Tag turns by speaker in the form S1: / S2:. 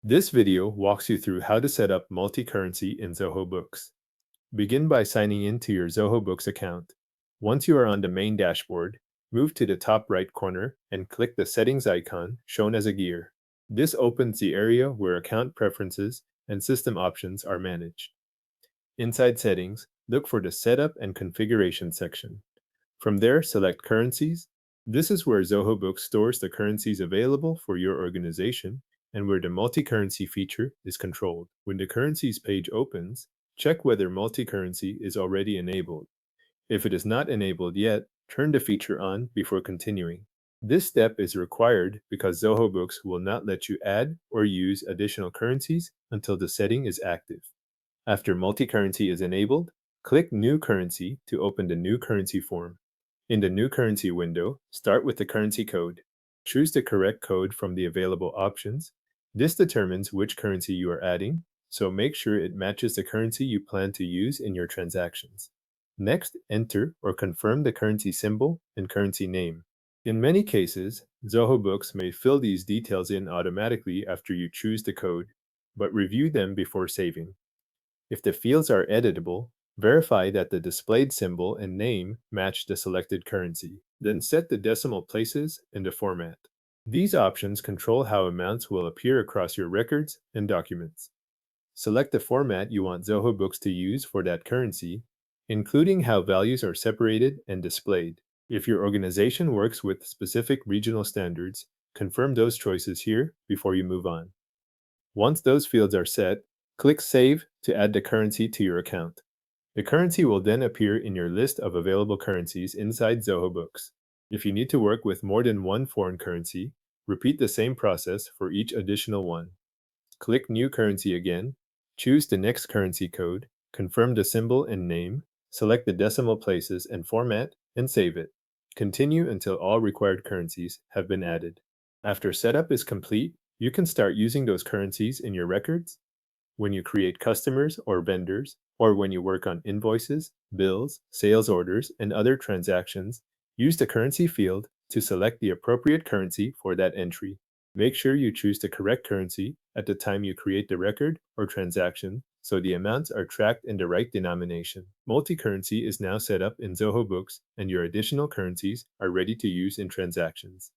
S1: This video walks you through how to set up multi-currency in Zoho Books. Begin by signing in to your Zoho Books account. Once you are on the main dashboard, move to the top right corner and click the settings icon shown as a gear. This opens the area where account preferences and system options are managed. Inside settings, look for the setup and configuration section. From there, select currencies. This is where Zoho Books stores the currencies available for your organization and where the multi-currency feature is controlled. When the currencies page opens, check whether multi-currency is already enabled. If it is not enabled yet, turn the feature on before continuing. This step is required because Zoho Books will not let you add or use additional currencies until the setting is active. After multi-currency is enabled, click New Currency to open the New Currency form. In the New Currency window, start with the currency code. Choose the correct code from the available options. This determines which currency you are adding, so make sure it matches the currency you plan to use in your transactions. Next, enter or confirm the currency symbol and currency name. In many cases, Zoho Books may fill these details in automatically after you choose the code, but review them before saving. If the fields are editable, verify that the displayed symbol and name match the selected currency. Then set the decimal places and the format. These options control how amounts will appear across your records and documents. Select the format you want Zoho Books to use for that currency, including how values are separated and displayed. If your organization works with specific regional standards, confirm those choices here before you move on. Once those fields are set, click Save to add the currency to your account. The currency will then appear in your list of available currencies inside Zoho Books. If you need to work with more than one foreign currency, repeat the same process for each additional one. Click New Currency again, choose the next currency code, confirm the symbol and name, select the decimal places and format, and save it. Continue until all required currencies have been added. After setup is complete, you can start using those currencies in your records, when you create customers or vendors, or when you work on invoices, bills, sales orders, and other transactions. Use the currency field to select the appropriate currency for that entry. Make sure you choose the correct currency at the time you create the record or transaction so the amounts are tracked in the right denomination. Multi-currency is now set up in Zoho Books, and your additional currencies are ready to use in transactions.